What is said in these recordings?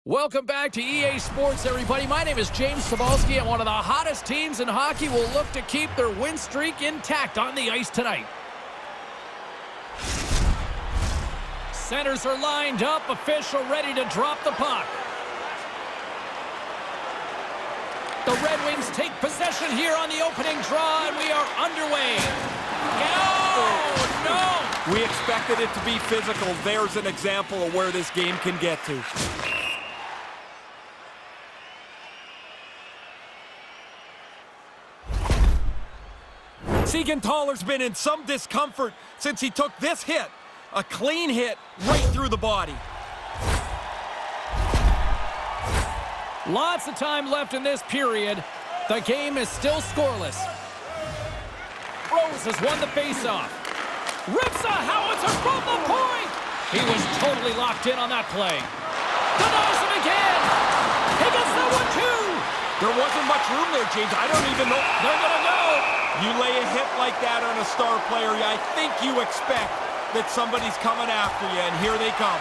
Welcome back to EA Sports, everybody. My name is James Cebulski, and one of the hottest teams in hockey will look to keep their win streak intact on the ice tonight. Centers are lined up, official ready to drop the puck. The Red Wings take possession here on the opening draw, and we are underway. Oh, no! We expected it to be physical. There's an example of where this game can get to. Siegenthaler's been in some discomfort since he took this hit. A clean hit right through the body. Lots of time left in this period. The game is still scoreless. Rose has won the faceoff. Rips a howitzer from the point. He was totally locked in on that play. Denies him again. He gets that one too. There wasn't much room there, James. I don't even know. They're going to go. You lay a hit like that on a star player, I think you expect that somebody's coming after you, and here they come.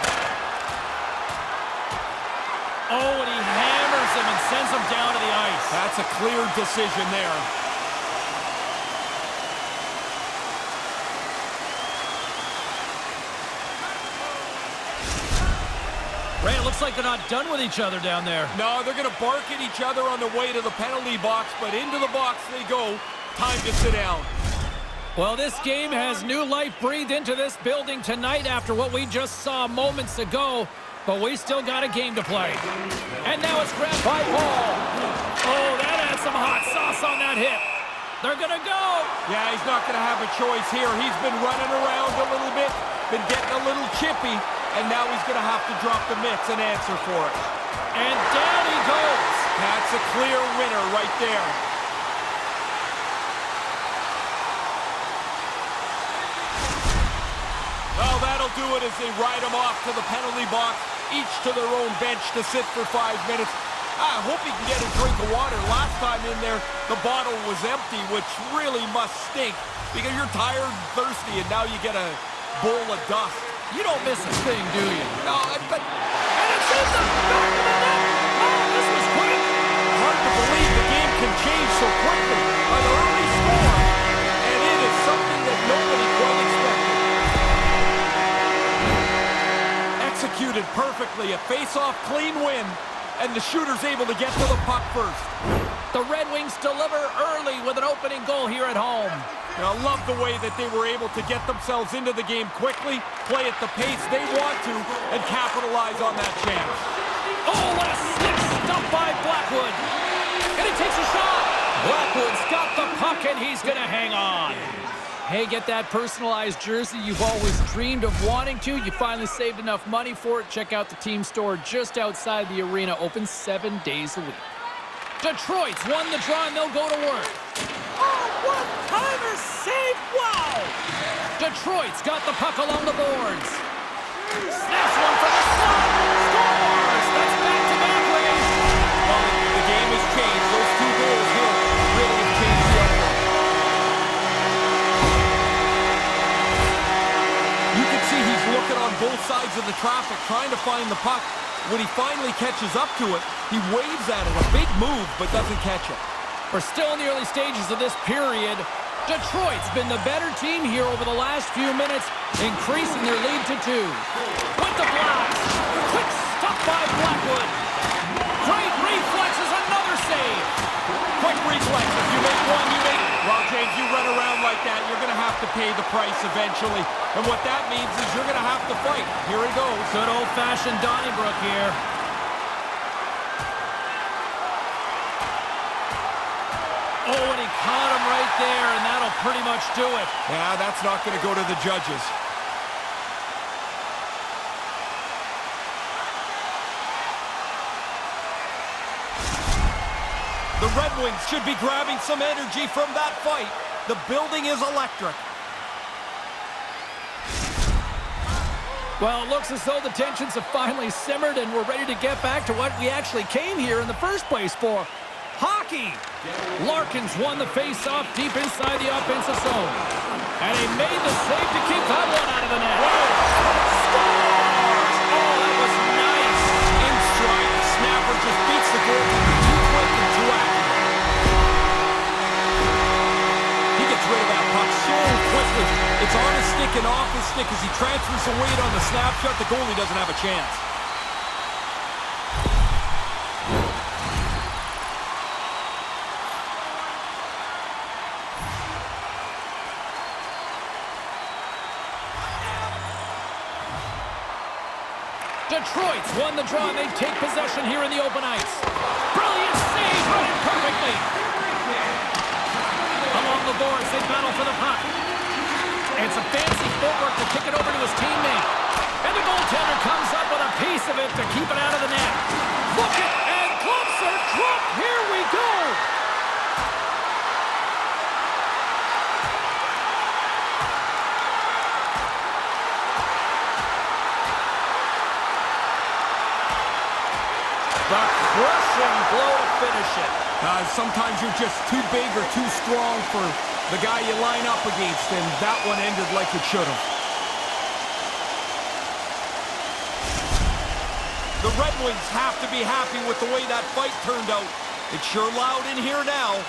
Oh, and he hammers him and sends him down to the ice. That's a clear decision there. Ray, it looks like they're not done with each other down there. No, they're going to bark at each other on the way to the penalty box, but into the box they go. Time to sit down. Well, this game has new life breathed into this building tonight after what we just saw moments ago, but we still got a game to play. And now it's grabbed by Paul. Oh, that had some hot sauce on that hit. They're going to go. Yeah, he's not going to have a choice here. He's been running around a little bit, been getting a little chippy, and now he's going to have to drop the mitts and answer for it. And down he goes. That's a clear winner right there. Well, that'll do it as they ride him off to the penalty box, each to their own bench to sit for 5 minutes. I hope he can get a drink of water. Last time in there, the bottle was empty, which really must stink because you're tired and thirsty, and now you get a bowl of dust. You don't miss a thing, do you? No, but... And it's in the back of the net! Oh, this was quick! Hard to believe the game can change so quickly. An early score, and it is something that nobody quite expected. Executed perfectly, a face-off clean win, and the shooter's able to get to the puck first. The Red Wings deliver early with an opening goal here at home. I love the way that they were able to get themselves into the game quickly, play at the pace they want to, and capitalize on that chance. Oh, what a slick stop by Blackwood. And he takes a shot. Blackwood's got the puck, and he's going to hang on. Hey, get that personalized jersey you've always dreamed of wanting to. You finally saved enough money for it. Check out the team store just outside the arena, open 7 days a week. Detroit's won the draw, and they'll go to work. Oh, what kind of save! Wow! Detroit's got the puck along the boards. Snaps one from the slot. Scores! That's back-to-back race. Well, the game has changed. Those 2 goals here really have changed the outlook. You can see he's looking on both sides of the traffic, trying to find the puck. When he finally catches up to it, he waves at it. A big move, but doesn't catch it. We're still in the early stages of this period. Detroit's been the better team here over the last few minutes, increasing their lead to 2. With the blast. Quick stop by Blackwood. Great reflexes, another save. Quick reflexes. You make one, you make... Well, James, you run around like that, you're going to have to pay the price eventually. And what that means is you're going to have to fight. Here he goes. Good old-fashioned Donnybrook here. Oh, and he caught him right there, and that'll pretty much do it. Yeah, that's not going to go to the judges. The Red Wings should be grabbing some energy from that fight. The building is electric. Well, it looks as though the tensions have finally simmered, and we're ready to get back to what we actually came here in the first place for. Hockey! Larkin's won the face-off deep inside the offensive zone. And he made the save to keep that one out of the net. Scores! Oh, that was nice. In stride. Exactly. It's on his stick and off his stick. As he transfers the weight on the snapshot, the goalie doesn't have a chance. Detroit's won the draw, and they take possession here in the open ice. Brilliant save, run it perfectly. Along the boards, they battle for the puck. And some fancy footwork to kick it over to his teammate. And the goaltender comes up with a piece of it to keep it out of the net. Look it, and gloves are dropped. Here we go. The crushing blow to finish it. Sometimes you're just too big or too strong for the guy you line up against, and that one ended like it should have. The Red Wings have to be happy with the way that fight turned out. It's sure loud in here now.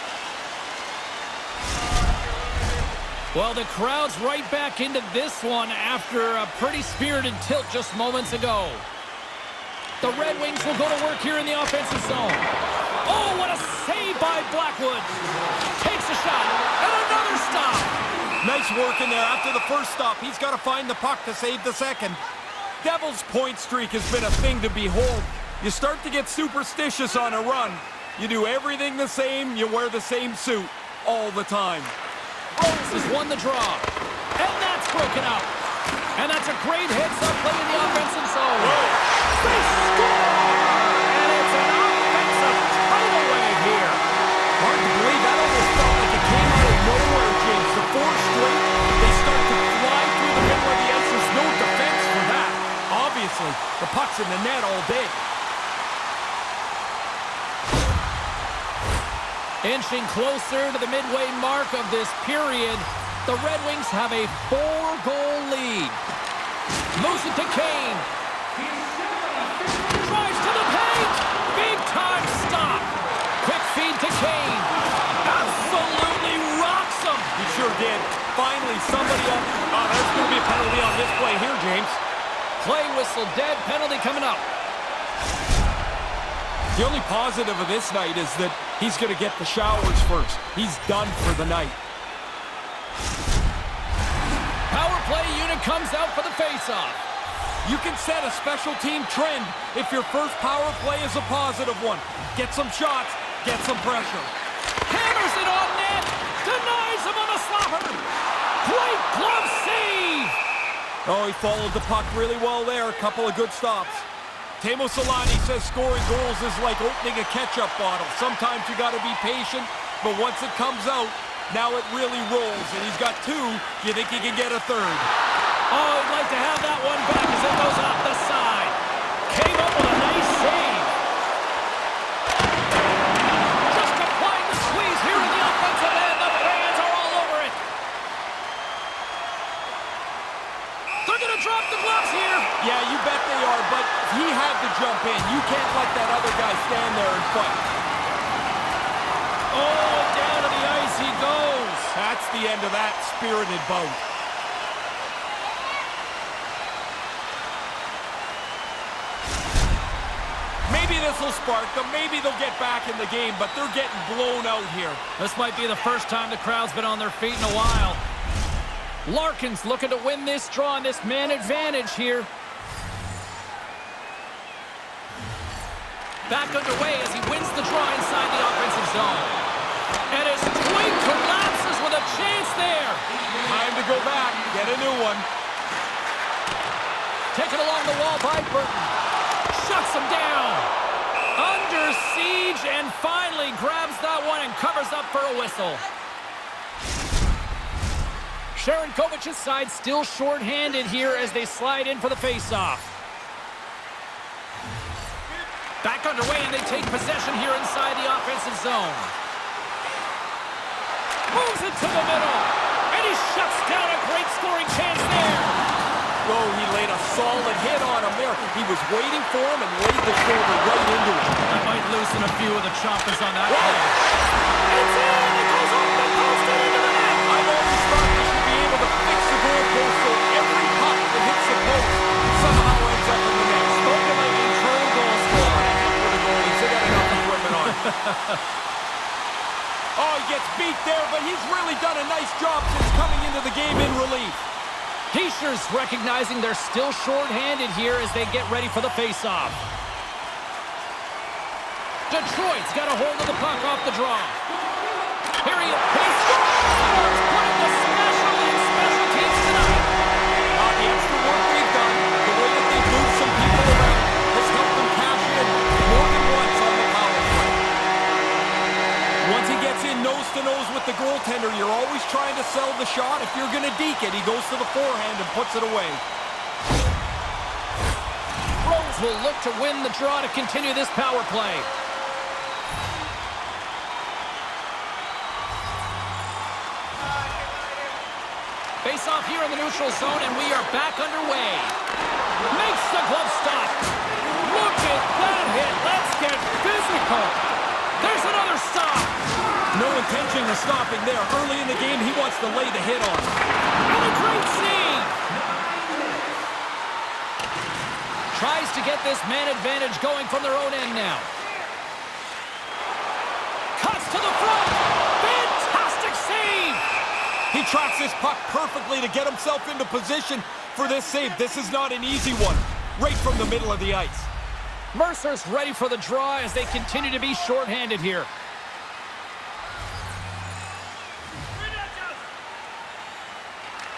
Well, the crowd's right back into this one after a pretty spirited tilt just moments ago. The Red Wings will go to work here in the offensive zone. Oh, what a save by Blackwood. Takes a shot, and another stop. Nice work in there. After the first stop, he's got to find the puck to save the second. Devils' point streak has been a thing to behold. You start to get superstitious on a run. You do everything the same, you wear the same suit all the time. Rose has won the draw, and that's broken up. And that's a great heads-up play in the offensive zone. They score! And it's an offensive tidal wave here. Hard to believe that almost felt like it came out of nowhere, James. The four straight, they start to fly through the middle of the ice. There's no defense for that. Obviously, the puck's in the net all day. Inching closer to the midway mark of this period, the Red Wings have a 4-goal lead. Moves it to Kane. Drives to the paint. Big time stop. Quick feed to Kane. Absolutely rocks him. He sure did. Finally, somebody on... Oh, there's going to be a penalty on this play here, James. Play whistle dead. Penalty coming up. The only positive of this night is that he's going to get the showers first. He's done for the night. Power play unit comes out for the face-off. You can set a special team trend if your first power play is a positive one. Get some shots, get some pressure. Hammers it on net. Denies him on a slapper. Great glove save. Oh, he followed the puck really well there. A couple of good stops. Teemu Selanne says scoring goals is like opening a ketchup bottle. Sometimes you got to be patient, but once it comes out, now it really rolls. And he's got two. You think he can get a third? Oh, he'd like to have that one back as it goes off the side. Came up with a nice save. Just applying the squeeze here in the offensive end. The fans are all over it. They're going to drop the gloves here. Yeah, you bet they are, but he had to jump in. You can't let that other guy stand there and fight. Oh, down to the ice he goes. That's the end of that spirited bout. Maybe this will spark them. Maybe they'll get back in the game, but they're getting blown out here. This might be the first time the crowd's been on their feet in a while. Larkin's looking to win this draw and this man advantage here. Back underway as he wins the draw inside the offensive zone. And his twink collapses with a chance there. Time to go back, get a new one. Taken along the wall by Burton. Shuts him down. Under siege and finally grabs that one and covers up for a whistle. Sharankovic's side still short-handed here as they slide in for the face-off. Back underway, and they take possession here inside the offensive zone. Moves it to the middle, and he shuts down a great scoring chance there. Oh, he laid a solid hit on him there. He was waiting for him and laid the shoulder right into him. That might loosen a few of the choppers on that play. It's in! It goes off the post and into the net! I've always thought they should be able to Oh, he gets beat there, but he's really done a nice job since coming into the game in relief. Heischer's recognizing they're still short-handed here as they get ready for the face-off. Detroit's got a hold of the puck off the draw. Here he is. He scores! Putting the special in special teams tonight. The extra work they've done, the way that they've moved some people around, has helped them cash in more than once on the power play. Once he gets in nose-to-nose with the goaltender, you're always trying to sell the shot. If you're going to deke it, he goes to the forehand and puts it away. Rose will look to win the draw to continue this power play. Face off here in the neutral zone, and we are back underway. Makes the glove stop. Look at that hit. Let's get physical. There's another stop. No intention of stopping there. Early in the game, he wants to lay the hit on. And a great save. Tries to get this man advantage going from their own end now. Cuts to the front. Fantastic save. He tracks this puck perfectly to get himself into position for this save. This is not an easy one. Right from the middle of the ice. Mercer's ready for the draw as they continue to be shorthanded here.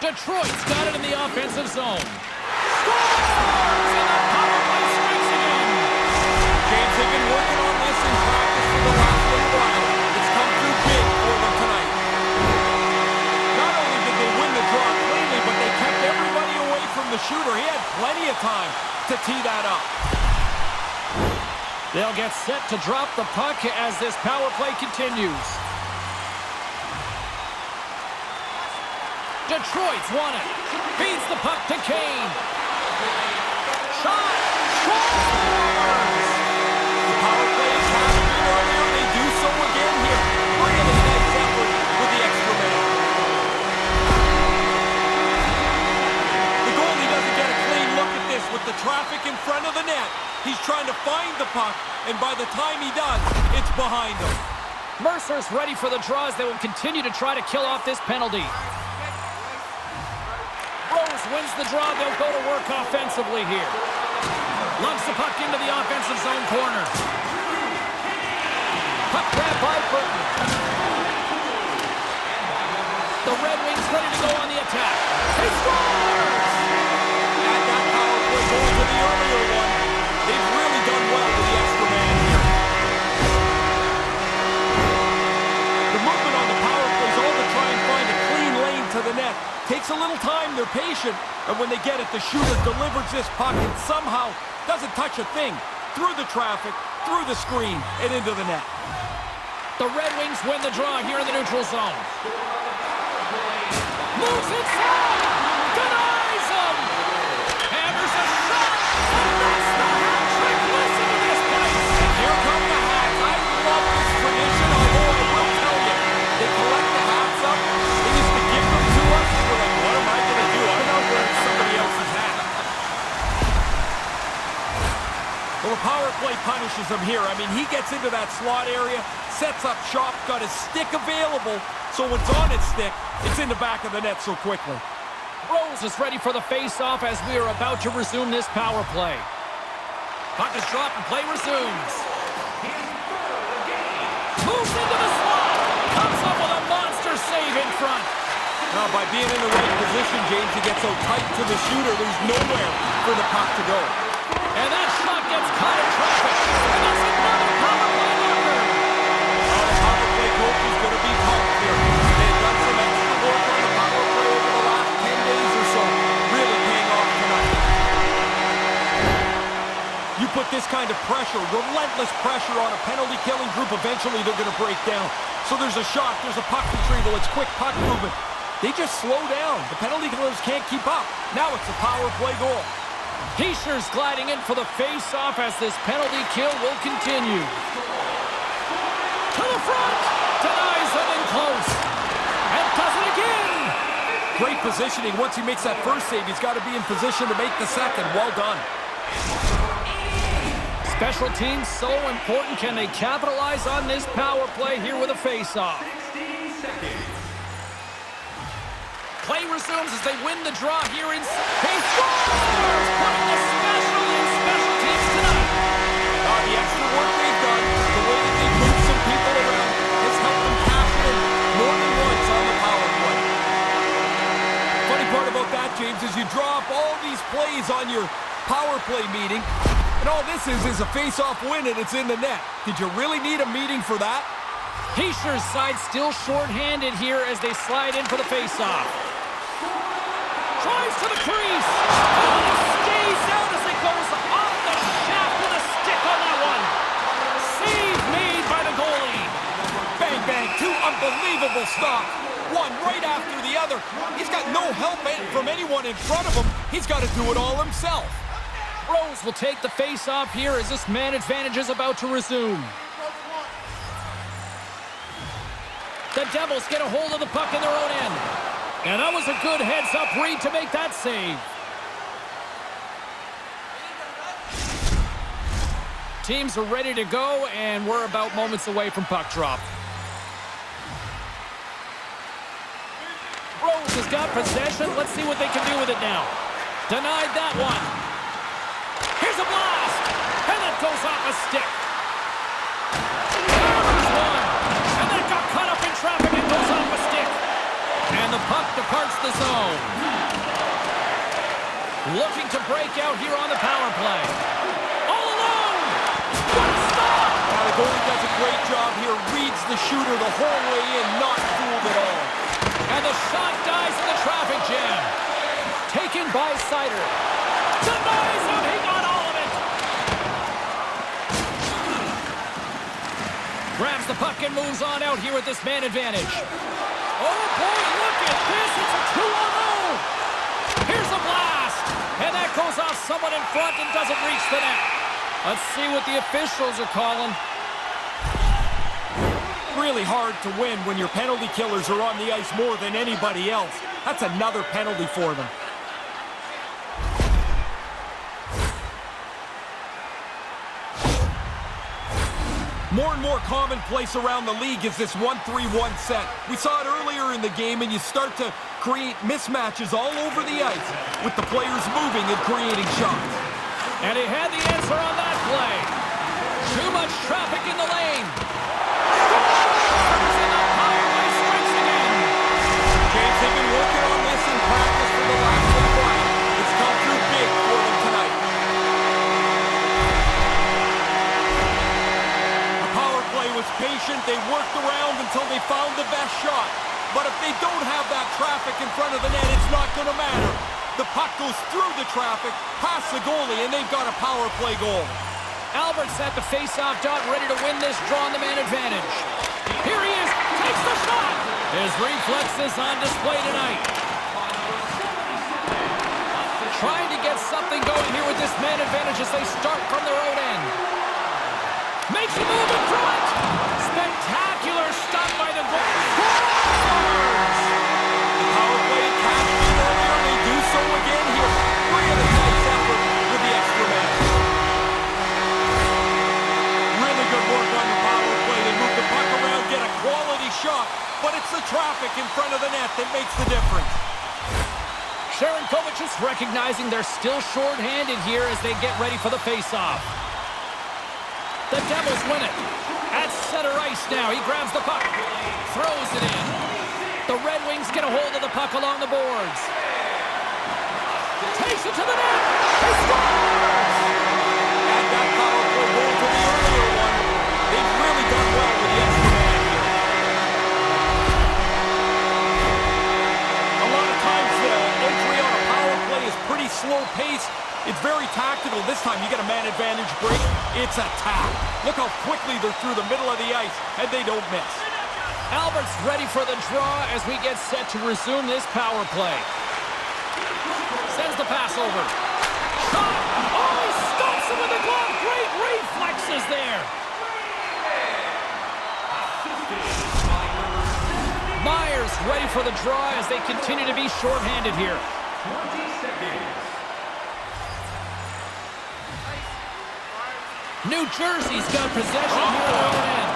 Detroit's got it in the offensive zone. Scores! And the power play strikes again. James, they've been working on this in practice for the last little while. It's come through big for them tonight. Not only did they win the draw cleanly, but they kept everybody away from the shooter. He had plenty of time to tee that up. They'll get set to drop the puck as this power play continues. Detroit's won it. Feeds the puck to Kane. Shot! Scores! The power play is happening earlier. They do so again here. Really nice effort with the extra man. The goalie doesn't get a clean look at this with the traffic in front of the net. He's trying to find the puck, and by the time he does, it's behind him. Mercer's ready for the draws. They will continue to try to kill off this penalty. Rose wins the draw. They'll go to work offensively here. Lumps the puck into the offensive zone corner. Puck grab by Burton. The Red Wings ready to go on the attack. He scores! And that power play going to the earlier one. They've really done well with the extra man here. The movement on the power play is all to try and find a clean lane to the net. Takes a little time, they're patient, and when they get it, the shooter delivers this puck and somehow doesn't touch a thing. Through the traffic, through the screen, and into the net. The Red Wings win the draw here in the neutral zone. Moves inside! Denies him! Hammers a shot! And that's the hat trick! Listen to this place! Here come the hats. I love this tradition, although I will tell you, they collect the hats up. They used to give them to us. We're like, what am I going to do? I'm not wearing somebody else's hat. Well, the power play punishes him here. I mean, he gets into that slot area, sets up shop, got his stick available, so when it's on its stick, it's in the back of the net so quickly. Rose is ready for the face-off as we are about to resume this power play. Puck is dropped and play resumes. Moves into the slot. Comes up with a monster save in front. Now, by being in the right position, James, he gets so tight to the shooter, there's nowhere for the puck to go. And that shot gets caught in traffic. And that's another power play marker. The power play coach is going to be pumped here. They've done some extra work on the power play over the last 10 days or so. Really paying off tonight. You put this kind of pressure, relentless pressure on a penalty-killing group, eventually they're going to break down. So there's a shot, there's a puck retrieval, it's quick puck movement. They just slow down. The penalty killers can't keep up. Now it's a power play goal. Heischer's gliding in for the face-off as this penalty kill will continue. To the front! Denies him in close. And does it again! Great positioning. Once he makes that first save, he's got to be in position to make the second. Well done. Special teams so important. Can they capitalize on this power play here with a face-off? Play resumes as they win the draw here in... He scores! Putting the special in special teams tonight. The extra work they've done, the way that they've moved some people around, has helped them cash in more than once on the power play. Funny part about that, James, is you draw up all these plays on your power play meeting, and all this is a face-off win, and it's in the net. Did you really need a meeting for that? Heischer's side still short-handed here as they slide in for the face-off. Drives to the crease. Oh, stays out as it goes off the shaft with a stick on that one. Save made by the goalie. Bang, bang, two unbelievable stops. One right after the other. He's got no help from anyone in front of him. He's got to do it all himself. Rose will take the face-off here as this man advantage is about to resume. The Devils get a hold of the puck in their own end. And that was a good heads-up read to make that save. Teams are ready to go, and we're about moments away from puck drop. Rose has got possession. Let's see what they can do with it now. Denied that one. Here's a blast, and that goes off a stick. There's one, and that got caught up in traffic and goes off a stick. And the puck departs the zone. Looking to break out here on the power play. All alone! What a stop! The goalie does a great job here. Reads the shooter the whole way in, not fooled at all. And the shot dies in the traffic jam. Taken by Sider. Denies him! He got all of it! Grabs the puck and moves on out here with this man advantage. Oh boy, look at this! It's a 2-on-0! Here's a blast! And that goes off someone in front and doesn't reach the net. Let's see what the officials are calling. Really hard to win when your penalty killers are on the ice more than anybody else. That's another penalty for them. More and more commonplace around the league is this 1-3-1 set. We saw it earlier in the game, and you start to create mismatches all over the ice with the players moving and creating shots. And he had the answer on that play. Too much traffic in the lane. Scores! And the power play strikes again. James, they've been working on this in practice for the last little while. It's come through big for them tonight. The power play was patient. They worked around until they found the best shot. But if they don't have that traffic in front of the net, it's not going to matter. The puck goes through the traffic, past the goalie, and they've got a power play goal. Albert's at the face-off dot, ready to win this draw on the man advantage. Here he is, takes the shot. His reflexes on display tonight. Trying to get something going here with this man advantage as they start from their own end. Makes a move in front. Spectacular stop by the goal. The power play cashed in earlier. They do so again here. Really nice effort with the extra man. Really good work on the power play. They move the puck around, get a quality shot, but it's the traffic in front of the net that makes the difference. Sharankovic is recognizing they're still short-handed here as they get ready for the face-off. The Devils win it. At center ice now. He grabs the puck. Throws it in. The Red Wings get a hold of the puck along the boards. Takes it to the net. He scores! Add that power play goal to the earlier one. They've really done well with the extra man here. A lot of times the entry on a power play is pretty slow-paced. It's very tactical. This time you get a man advantage break. It's a tap. Look how quickly they're through the middle of the ice, and they don't miss. Albert's ready for the draw as we get set to resume this power play. Sends the pass over. Shot! Oh, he stops him with the glove. Great reflexes there. Myers ready for the draw as they continue to be shorthanded here. 20 seconds. New Jersey's got possession here at their own end.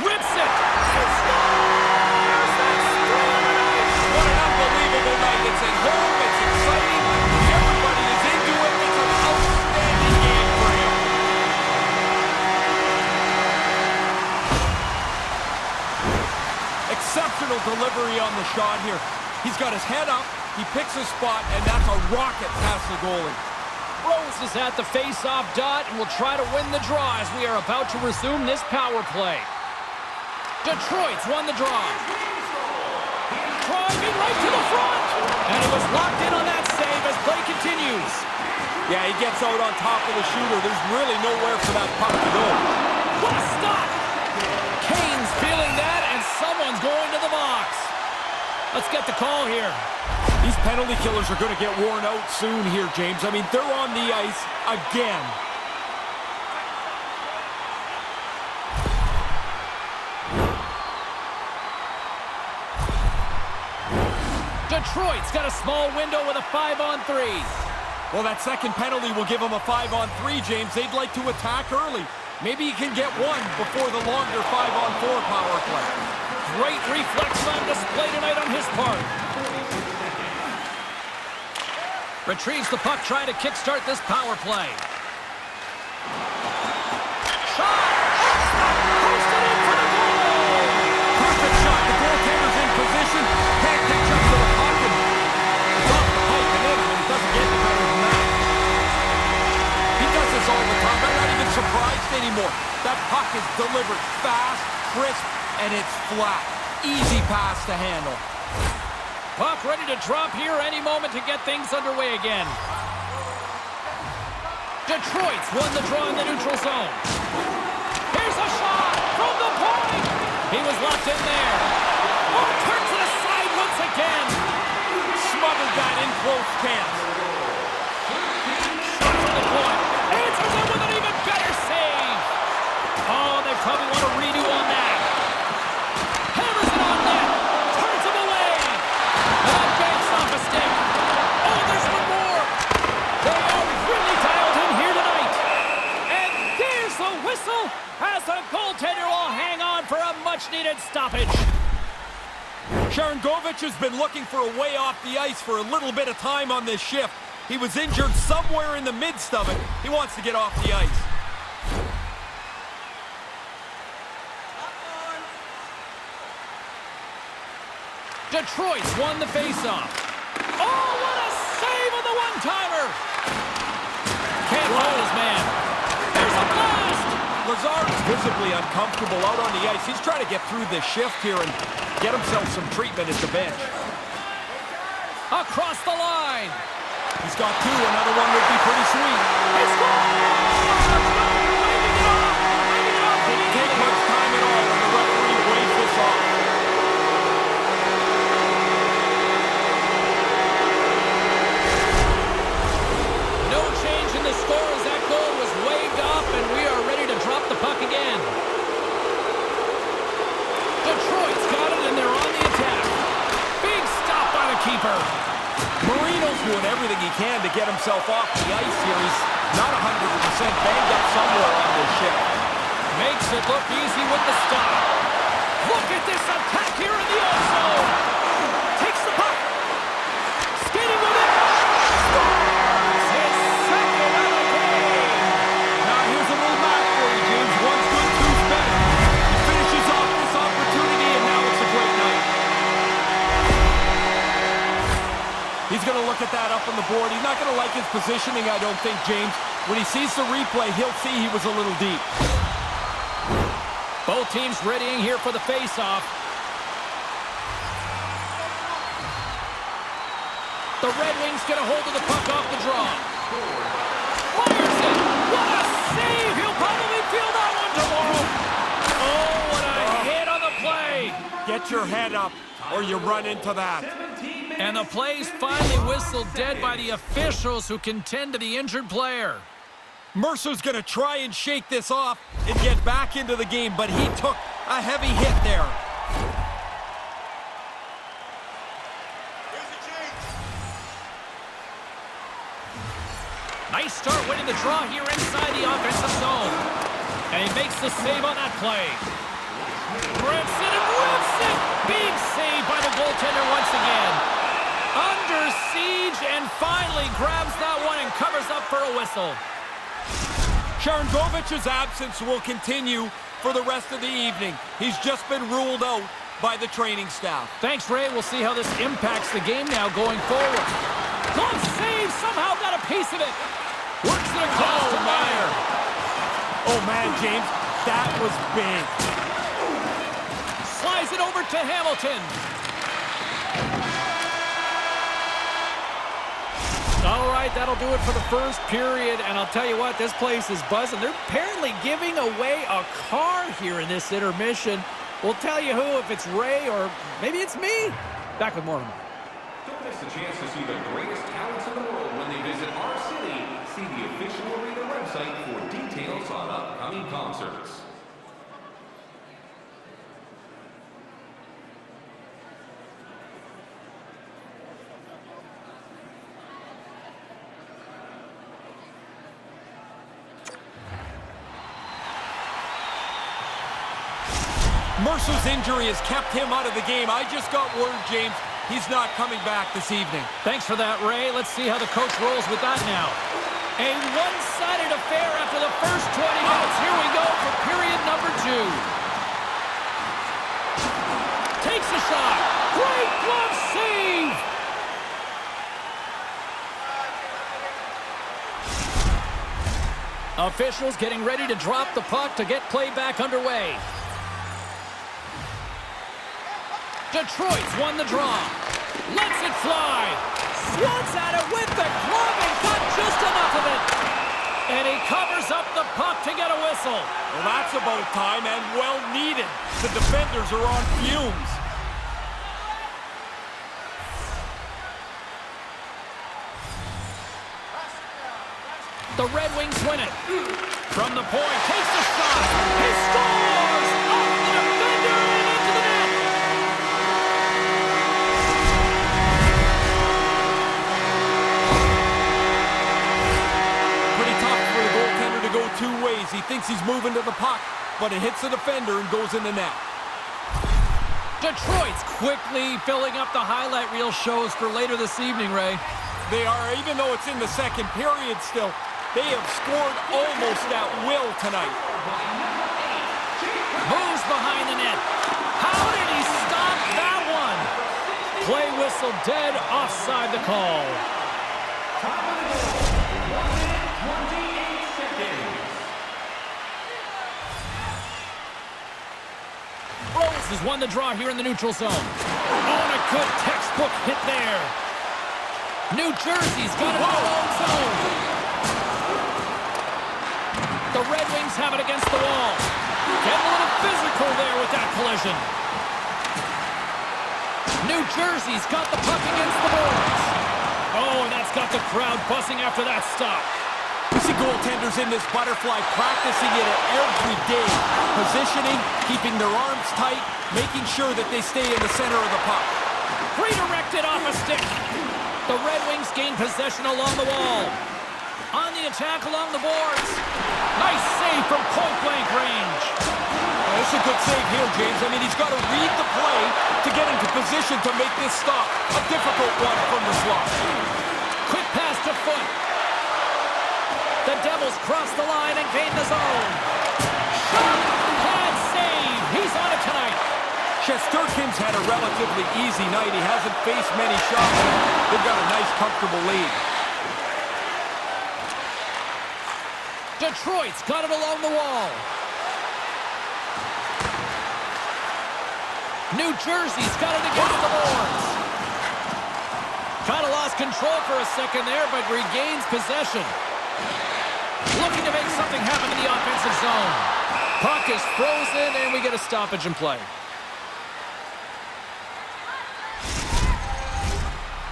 Rips it. He scores! That's 3 What an unbelievable night. It's at home. It's exciting. Everybody is into it. It's an outstanding game for him. Exceptional delivery on the shot here. He's got his head up. He picks his spot, and that's a rocket past the goalie. Rose is at the face-off dot and will try to win the draw as we are about to resume this power play. Detroit's won the draw. Driving right to the front. And he was locked in on that save as play continues. Yeah, he gets out on top of the shooter. There's really nowhere for that puck to go. What a stop! Kane's feeling that, and someone's going to the box. Let's get the call here. These penalty killers are going to get worn out soon here, James. I mean, they're on the ice again. Detroit's got a small window with a 5-on-3. Well, that second penalty will give them a 5-on-3, James. They'd like to attack early. Maybe he can get one before the longer 5-on-4 power play. Great reflexes on display tonight on his part. Retrieves the puck, trying to kickstart this power play. Shot! Posted in for the goal! Perfect shot. The goaltender's in position. Can't catch up to the puck. And it's off the pipe and in, but it doesn't get any better than that. He does this all the time. I'm not even surprised anymore. That puck is delivered fast, crisp, and it's flat. Easy pass to handle. Puck ready to drop here any moment to get things underway again. Detroit's won the draw in the neutral zone. Here's a shot from the point. He was locked in there. Oh, turns it aside once again. Smothered that in close chance. Shot from the point. Answers it with an even better save. Oh, they probably want a redo on that. Hammers it on net. Turns him away. And banks off a stick. Oh, there's one more. They are really dialed in here tonight. And there's the whistle as the goaltender will hang on for a much-needed stoppage. Sharangovich has been looking for a way off the ice for a little bit of time on this shift. He was injured somewhere in the midst of it. He wants to get off the ice. Detroit's won the faceoff. Oh, what a save on the one-timer! Can't hold his man. There's a blast! Lazard's visibly uncomfortable out on the ice. He's trying to get through this shift here and get himself some treatment at the bench. Across the line. He's got two. Another one would be pretty sweet. He scores! Waving it off! Waving it off! Didn't take much time at all when the referee waved this off. No change in the score as that goal was waved off, and we are ready to drop the puck again. Detroit's got it, and they're on the attack. Big stop by the keeper. Marino's doing everything he can to get himself off the ice here. He's not 100% banged up somewhere on this shift. Makes it look easy with the stop. Look at this attack here in the old zone. Takes the puck. Skating with it. Scores his second of the game. Now here's a little math for you, James. One's good, two's better. He finishes off this opportunity, and now it's a great night. He's going to look at that up on the board. He's not going to like his positioning, I don't think, James. When he sees the replay, he'll see he was a little deep. Both teams readying here for the face-off. The Red Wings get a hold of the puck off the draw. Fires it! What a save! He'll probably feel that one tomorrow. Oh, what a hit on the play! Get your head up, or you run into that. And the play's finally whistled dead by the officials who can tend to the injured player. Mercer's going to try and shake this off and get back into the game, but he took a heavy hit there. Nice start winning the draw here inside the offensive zone. And he makes the save on that play. Rips it and rips it. Big save by the goaltender once again. Under siege and finally grabs that one and covers up for a whistle. Sharangovic's absence will continue for the rest of the evening. He's just been ruled out by the training staff. Thanks, Ray. We'll see how this impacts the game now going forward. Glove save, somehow got a piece of it. Works it across to Meyer. Oh, man, James, that was big. Slides it over to Hamilton. All right, that'll do it for the first period, and I'll tell you what, this place is buzzing. They're apparently giving away a car here in this intermission. We'll tell you who, if it's Ray or maybe it's me. Back with more. Don't miss the chance to see the greatest talents in the world when they visit our city. See the official arena website for details on upcoming concerts. Mercer's injury has kept him out of the game. I just got word, James, he's not coming back this evening. Thanks for that, Ray. Let's see how the coach rolls with that now. A one-sided affair after the first 20 minutes. Here we go for period number 2. Takes a shot. Great glove save. Officials getting ready to drop the puck to get play back underway. Detroit's won the draw. Lets it fly. Swats at it with the glove and got just enough of it. And he covers up the puck to get a whistle. Well, that's about time and well needed. The defenders are on fumes. The Red Wings win it. From the point, takes the shot. He scores! Off the defender and into the net. Pretty tough for the goaltender to go two ways. He thinks he's moving to the puck, but it hits the defender and goes in the net. Detroit's quickly filling up the highlight reel shows for later this evening, Ray. They are, even though it's in the second period still, they have scored almost at will tonight. Moves behind the net. How did he stop that one? Play whistle dead, offside the call. Rose has won the draw here in the neutral zone. Oh, and a good textbook hit there. New Jersey's got it in the own zone. The Red Wings have it against the wall. Getting a little physical there with that collision. New Jersey's got the puck against the boards. Oh, and that's got the crowd buzzing after that stop. We see goaltenders in this butterfly practicing it every day. Positioning, keeping their arms tight, making sure that they stay in the center of the puck. Redirected off a stick. The Red Wings gain possession along the wall. On the attack along the boards. Nice save from point-blank range. That's a good save here, James. I mean, he's got to read the play to get into position to make this stop. A difficult one from the slot. Quick pass to Foot. The Devils cross the line and gain the zone. Shot! Pad save. He's on it tonight. Shesterkin's had a relatively easy night. He hasn't faced many shots. They've got a nice, comfortable lead. Detroit's got it along the wall. New Jersey's got it against the boards. Kind of lost control for a second there, but regains possession. Looking to make something happen in the offensive zone. Puck is frozen, and we get a stoppage in play.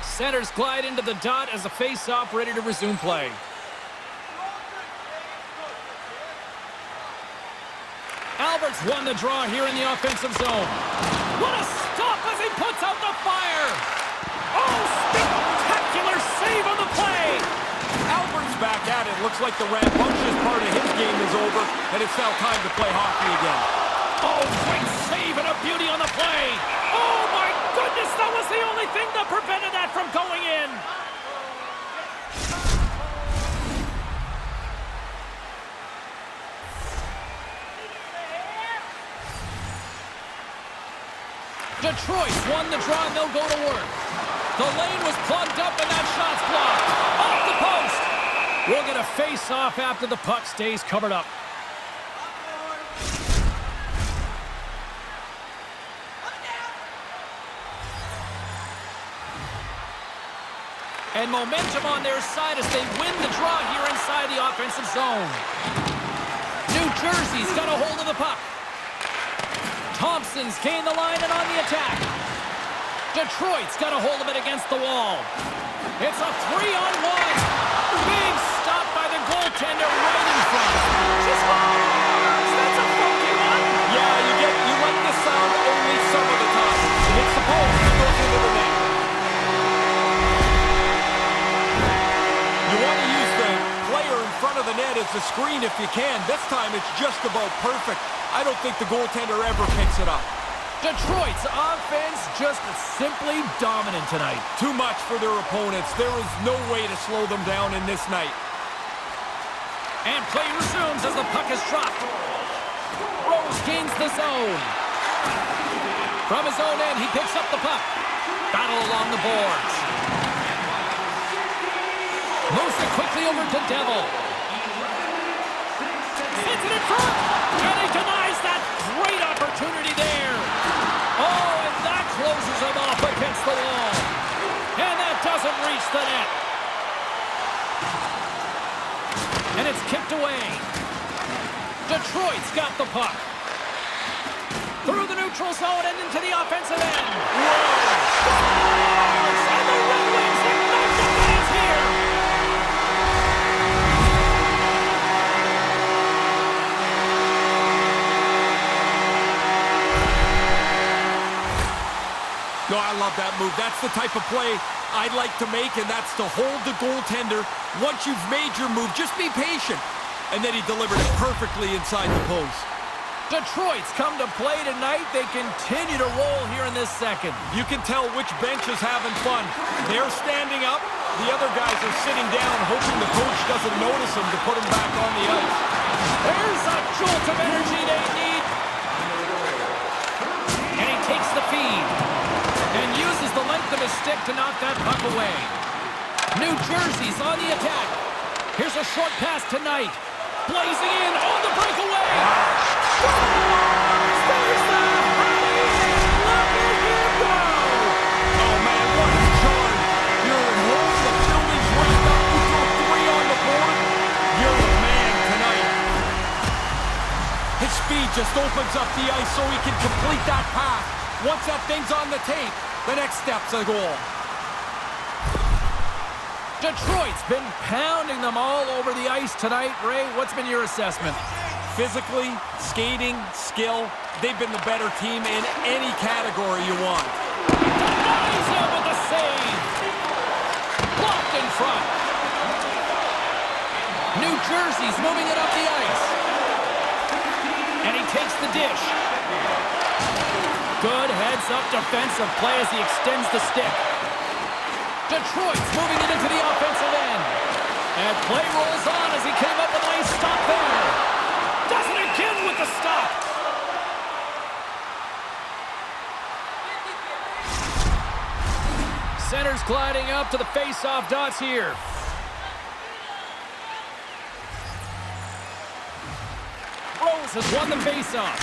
Centers glide into the dot as a face-off ready to resume play. Albert's won the draw here in the offensive zone. What a stop as he puts out the fire! Oh, spectacular save on the play! Albert's back that, it looks like the rambunctious part of his game is over, and it's now time to play hockey again. Oh, great save and a beauty on the play. Oh, my goodness, that was the only thing that prevented that from going in. Detroit won the draw, and they'll go to work. The lane was plugged up, and that shot's blocked. Off the post. We'll get a face-off after the puck stays covered up. And momentum on their side as they win the draw here inside the offensive zone. New Jersey's got a hold of the puck. Thompson's gained the line and on the attack. Detroit's got a hold of it against the wall. It's a 3-on-1. Big stop by the goaltender right in front. She scores! That's a funky one. Yeah, you like this sound only some of the time. It hits the post, it goes into the net. You want to use the player in front of the net as a screen if you can. This time it's just about perfect. I don't think the goaltender ever picks it up. Detroit's offense just simply dominant tonight. Too much for their opponents. There is no way to slow them down in this night. And play resumes as the puck is dropped. Rose gains the zone. From his own end, he picks up the puck. Battle along the boards. Moves it quickly over to Devil. Sends it in front. And he denies that great opportunity there. Oh, and that closes him off against the wall. And that doesn't reach the net. And it's kicked away. Detroit's got the puck. Through the neutral zone and into the offensive end. Scores! And the Red Wings ignite the fans here. No, I love that move. That's the type of play I'd like to make, and that's to hold the goaltender. Once you've made your move, just be patient. And then he delivered it perfectly inside the post. Detroit's come to play tonight. They continue to roll here in this second. You can tell which bench is having fun. They're standing up. The other guys are sitting down, hoping the coach doesn't notice them to put them back on the ice. There's a jolt of energy they need. And he takes the feed. And uses the length of his stick to knock that puck away. New Jersey's on the attack. Here's a short pass to Knight. Blazing in on the breakaway. Scores! There's the high. Look at him go. Oh, man, what a charge. You're at home. The building's raised up. You throw 3 on the board. You're the man tonight. His speed just opens up the ice so he can complete that pass. Once that thing's on the tape, the next step's a goal. Detroit's been pounding them all over the ice tonight. Ray, what's been your assessment? Physically, skating, skill, they've been the better team in any category you want. Denies him with the save. Blocked in front. New Jersey's moving it up the ice. And he takes the dish. Good heads-up defensive play as he extends the stick. Detroit's moving it into the offensive end. And play rolls on as he came up with a nice stop there. Does it again with the stop. Center's gliding up to the face-off dots here. Rose has won the face-off.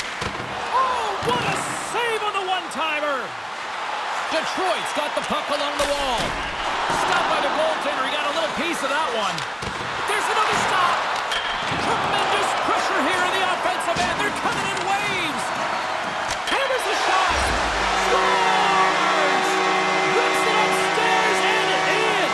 Oh, what a save on the one-timer! Detroit's got the puck along the wall. Stopped by the goaltender. He got a little piece of that one. There's another stop. Tremendous pressure here in the offensive end. They're coming in waves. Hammers the shot. Scores! Rips it upstairs and in.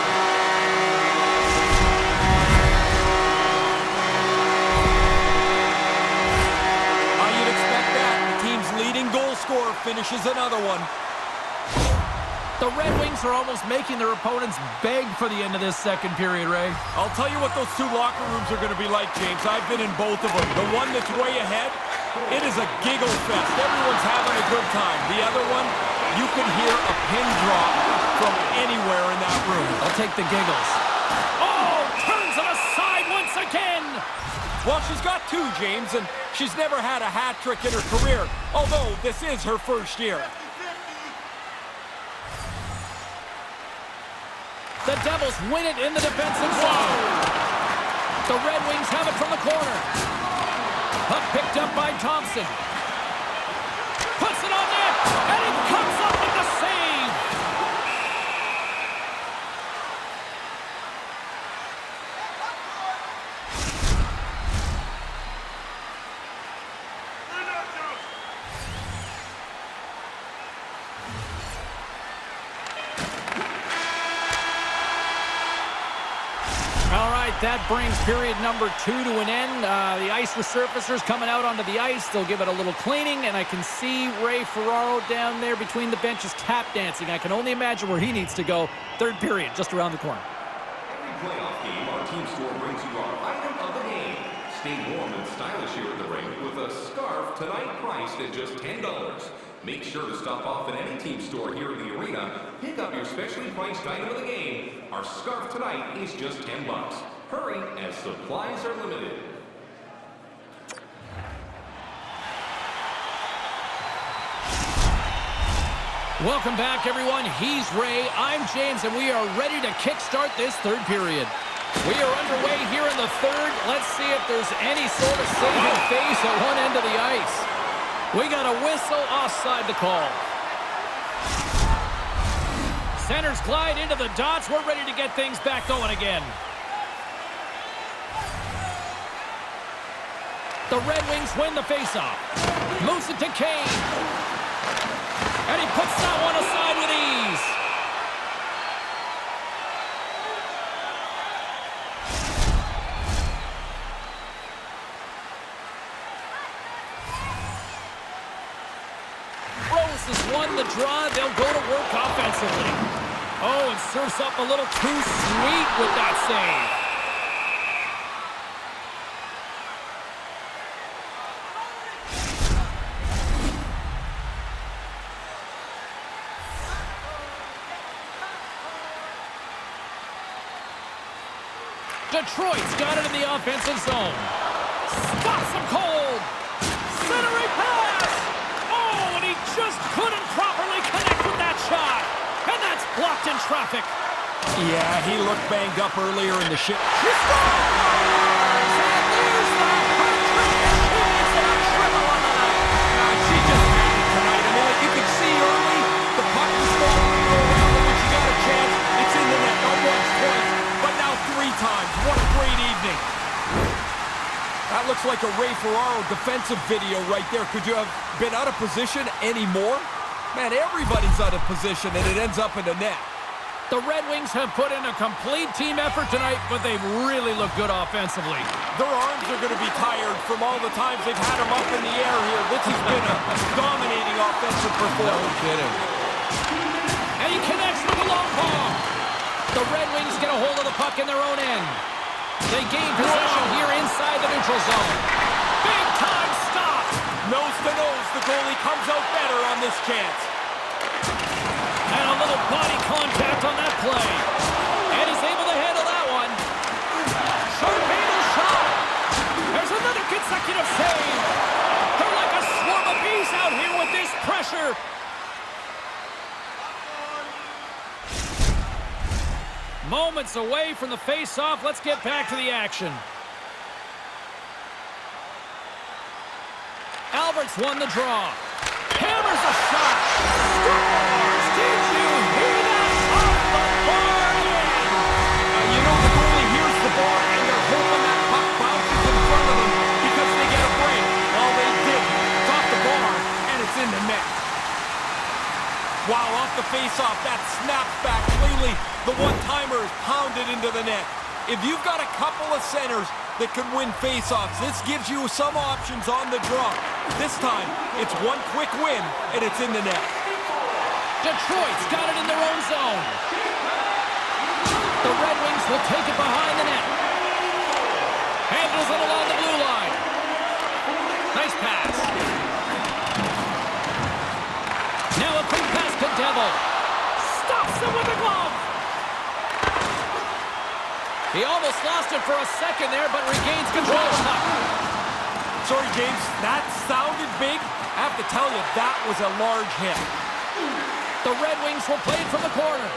You'd expect that. The team's leading goal scorer finishes another one. The Red Wings are almost making their opponents beg for the end of this second period, Ray. I'll tell you what those two locker rooms are going to be like, James. I've been in both of them. The one that's way ahead, it is a giggle fest. Everyone's having a good time. The other one, you can hear a pin drop from anywhere in that room. I'll take the giggles. Oh, turns it aside once again. Well, she's got two, James, and she's never had a hat trick in her career, although this is her first year. The Devils win it in the defensive zone. The Red Wings have it from the corner. Puck picked up by Thompson. Puts it on net, and it comes up with the save. All right, that brings period number 2 to an end. The ice resurfacers coming out onto the ice. They'll give it a little cleaning, and I can see Ray Ferraro down there between the benches tap dancing. I can only imagine where he needs to go. Third period, just around the corner. Every playoff game, our team store brings you our item of the game. Stay warm and stylish here at the rink with a scarf tonight priced at just $10. Make sure to stop off at any team store here in the arena. Pick up your specially priced item of the game. Our scarf tonight is just $10. Hurry, as supplies are limited. Welcome back, everyone. He's Ray, I'm James, and we are ready to kickstart this third period. We are underway here in the third. Let's see if there's any sort of saving face at one end of the ice. We got a whistle offside the call. Centers glide into the dots. We're ready to get things back going again. The Red Wings win the faceoff. Moves it to Kane. And he puts that one aside with ease. Rose has won the draw. They'll go to work offensively. Oh, and surfs up a little too sweet with that save. Detroit's got it in the offensive zone. Stops him cold. Centering pass. Oh, and he just couldn't properly connect with that shot. And that's blocked in traffic. Yeah, he looked banged up earlier in the shift. She scores! And there's the hat-trick, and she makes it a triple on the night. She just made it tonight. I mean, like you could see early, the puck was falling around, but when she got a chance, it's in the net. Not once, twice, but now 3 times. What a great evening. That looks like a Ray Ferraro defensive video right there. Could you have been out of position anymore? Man, everybody's out of position, and it ends up in the net. The Red Wings have put in a complete team effort tonight, but they've really looked good offensively. Their arms are going to be tired from all the times they've had them up in the air here. This has been a dominating offensive performance. No kidding. And he connects with the long ball. The Red Wings get a hold of the puck in their own end. They gain possession here inside the neutral zone. Big time stop. Nose to nose, the goalie comes out better on this chance. And a little body contact on that play. And he's able to handle that one. Sharp-handled shot. There's another consecutive save. They're like a swarm of bees out here with this pressure. Moments away from the face-off. Let's get back to the action. Albert's won the draw. Hammers a shot. Scores! Did you hear that? Off the bar again. You know the goalie hears the bar, and they're hoping that puck bounces in front of them because they get a break. Well, they didn't. It's off the bar, and it's in the net. Wow, off the face-off, that snaps back cleanly. The one-timer is pounded into the net. If you've got a couple of centers that can win face-offs, this gives you some options on the draw. This time, it's one quick win, and it's in the net. Detroit's got it in their own zone. The Red Wings will take it behind the net. Handles it along the blue line. Nice pass. Now a quick pass to Devil. Stops him with a glove. He almost lost it for a second there, but regains control of the puck. Sorry, James, that sounded big. I have to tell you, that was a large hit. The Red Wings will play it from the corner.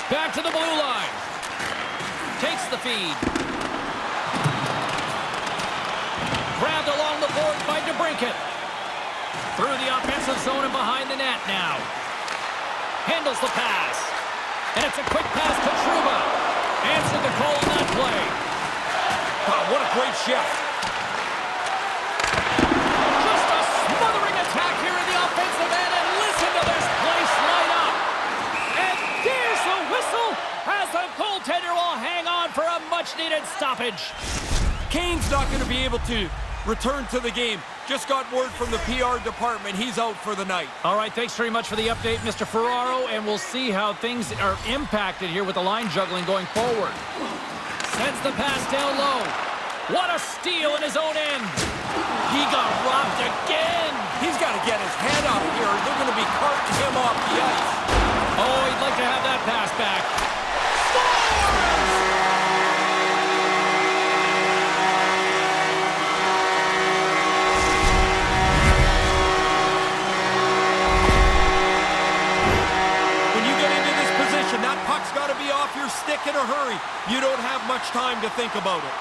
Back to the blue line. Takes the feed. Grabbed along the board by DeBrincat. Through the offensive zone and behind the net now. Handles the pass. And it's a quick pass to Trouba. Answered the call on that play. Wow, what a great shift. Just a smothering attack here in the offensive end. And listen to this place light up. And there's the whistle as the goaltender will hang on for a much-needed stoppage. Kane's not going to be able to return to the game. Just got word from the PR department. He's out for the night. All right, thanks very much for the update, Mr. Ferraro, and we'll see how things are impacted here with the line juggling going forward. Sends the pass down low. What a steal in his own end. He got robbed again. He's got to get his head up here. They're going to be carting him off the ice. Oh, he'd like to have that pass back. That puck's got to be off your stick in a hurry. You don't have much time to think about it.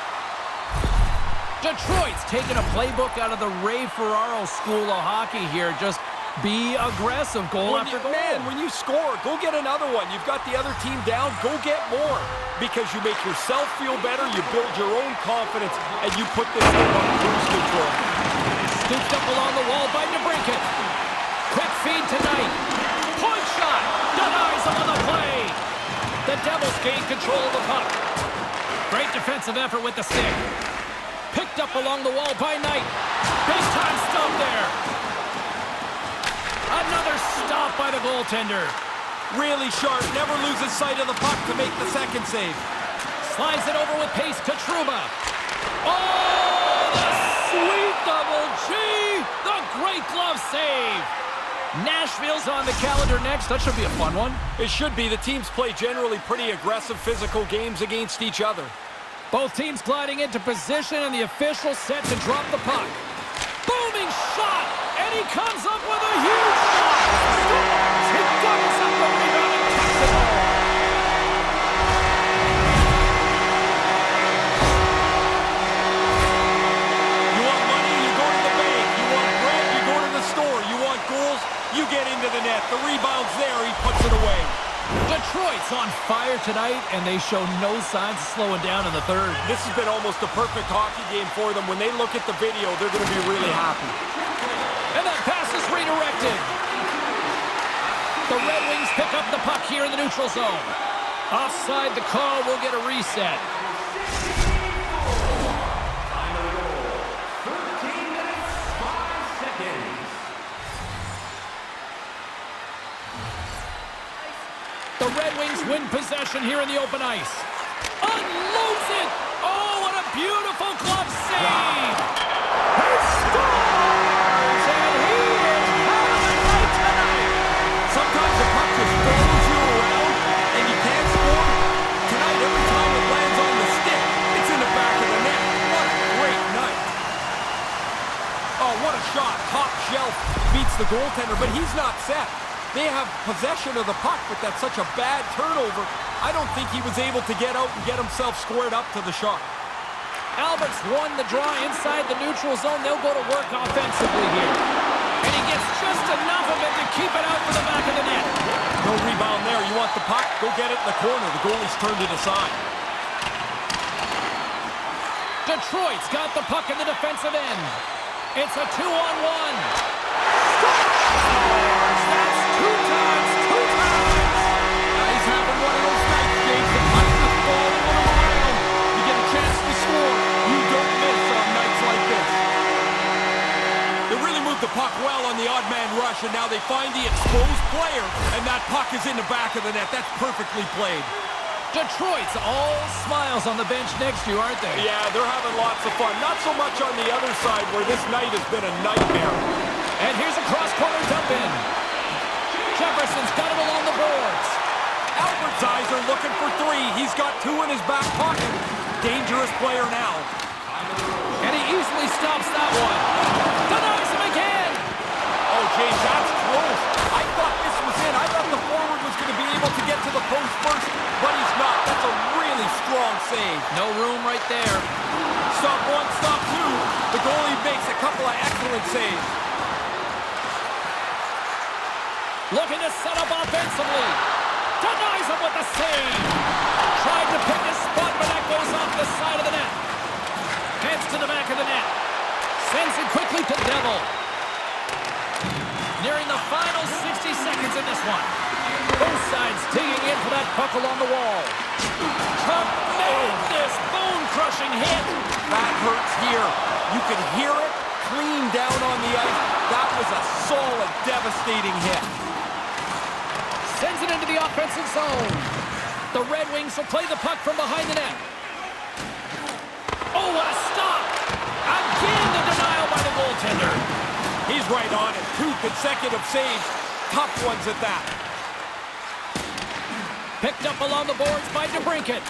Detroit's taking a playbook out of the Ray Ferraro school of hockey here. Just be aggressive, goal after goal. Man, when you score, go get another one. You've got the other team down, go get more. Because you make yourself feel better, you build your own confidence, and you put this thing on cruise control. Scooped up along the wall by DeBrincat. Quick feed tonight. Point shot. Denies him on the play. The Devils gain control of the puck. Great defensive effort with the stick. Picked up along the wall by Knight. Big time stop there. Another stop by the goaltender. Really sharp. Never loses sight of the puck to make the second save. Slides it over with pace to Trouba. Oh, the sweet double G. The great glove save. Nashville's on the calendar next. That should be a fun one. It should be. The teams play generally pretty aggressive physical games against each other. Both teams gliding into position, and the official set to drop the puck. Booming shot, and he comes up with a huge shot. Scores! He ducks up the rebound and takes it all. You want money, you go to the bank. You want bread, you go to the store. You want goals, you get into the net. The rebound's there, he puts it away. Detroit's on fire tonight, and they show no signs of slowing down in the third. This has been almost a perfect hockey game for them. When they look at the video, they're going to be really happy. And that pass is redirected. The Red Wings pick up the puck here in the neutral zone. Offside the call, we'll get a reset. The Red Wings win possession here in the open ice. Unloads it! Oh, what a beautiful glove save! He scores! And he is having a night tonight! Sometimes the puck just throws you around and you can't score. Tonight, every time it lands on the stick, it's in the back of the net. What a great night. Oh, what a shot. Top shelf beats the goaltender, but he's not set. They have possession of the puck, but that's such a bad turnover. I don't think he was able to get out and get himself squared up to the shot. Albert's won the draw inside the neutral zone. They'll go to work offensively here. And he gets just enough of it to keep it out for the back of the net. No rebound there. You want the puck? Go get it in the corner. The goalie's turned it aside. Detroit's got the puck in the defensive end. It's a 2-on-1. Scores! That's two times. He's having one of those nights, James. The puck is falling around. You get a chance to score. You don't miss on nights like this. They really moved the puck well on the odd man rush, and now they find the exposed player, and that puck is in the back of the net. That's perfectly played. Detroit's all smiles on the bench next to you, aren't they? Yeah, they're having lots of fun. Not so much on the other side, where this night has been a nightmare. And here's a cross-corner dump in. Jefferson's got it along the boards. Albertsizer looking for three. He's got two in his back pocket. Dangerous player now. And he easily stops that one. Denies him again. Oh, James, that's close. I thought this was in. I thought the forward was going to be able to get to the post first, but he's not. That's a really strong save. No room right there. Stop one, stop two. The goalie makes a couple of excellent saves. Looking to set up offensively. Denies him with the save. Tried to pick his spot, but that goes off the side of the net. Heads to the back of the net. Sends it quickly to Devil. Nearing the final 60 seconds in this one. Both sides digging in for that puck along the wall. Tremendous bone-crushing hit. That hurts here. You can hear it clean down on the ice. That was a solid, devastating hit. Sends it into the offensive zone. The Red Wings will play the puck from behind the net. Oh, what a stop! Again, the denial by the goaltender. He's right on it. Two consecutive saves. Tough ones at that. Picked up along the boards by DeBrincat.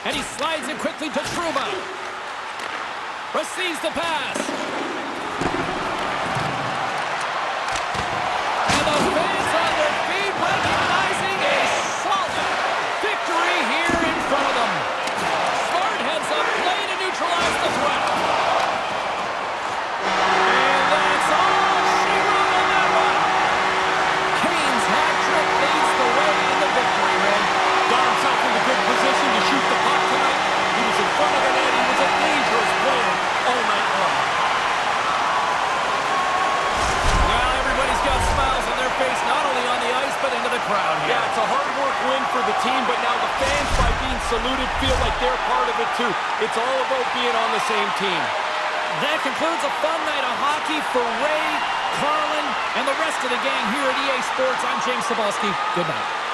And he slides it quickly to Trouba. Receives the pass. And the fans on their feet recognizing a solid victory here in front of them. Smart heads up play to neutralize the threat. And that's all she wrote on that one. Kane's hat trick leads the way in the victory, Red. Got himself in a good position to shoot the puck tonight. He was in front of the net. He was a dangerous player all night long. Well, everybody's got smiles on their face, not only on the ice, but into the crowd here. Yeah, it's a hard work win for the team, but now the fans, by being saluted, feel like they're part of it too. It's all about being on the same team. That concludes a fun night of hockey for Ray, Carlin, and the rest of the gang here at EA Sports. I'm James Cebulski. Good night.